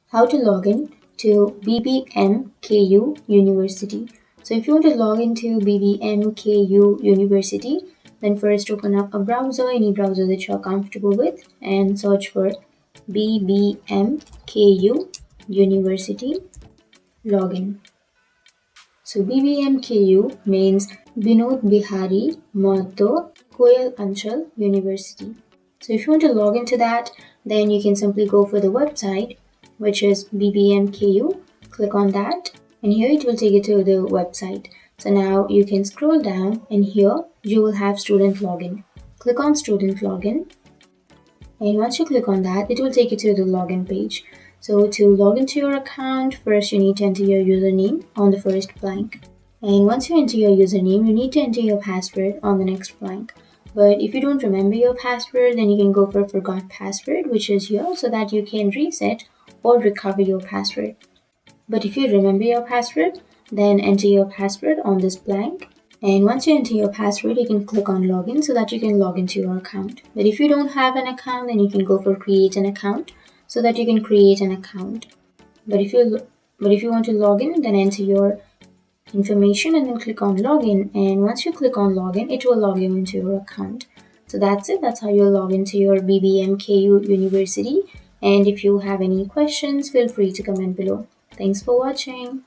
how to log in to BBMKU University. So if you want to log into BBMKU University, then first open up a browser, any browser that you're comfortable with, and search for BBMKU University login. So BBMKU means Binod Bihari Mahato Koyal Anchal University. So if you want to log into that, then you can simply go for the website, which is BBMKU. Click on that, and here it will take you to the website. So now you can scroll down, and here you will have student login. Click on student login, and once you click on that, it will take you to the login page. So to log into your account, first you need to enter your username on the first blank. And once you enter your username, you need to enter your password on the next blank. But if you don't remember your password, then you can go for forgot password, which is here, so that you can reset or recover your password. But if you remember your password, then enter your password on this blank. And once you enter your password, you can click on login so that you can log into your account. But if you don't have an account, then you can go for create an account so that you can create an account. But if you want to log in, then enter your information and then click on login, and once you click on login, it will log you into your account. So that's it. That's how you'll log into your BBMKU University. And if you have any questions, feel free to comment below. Thanks for watching.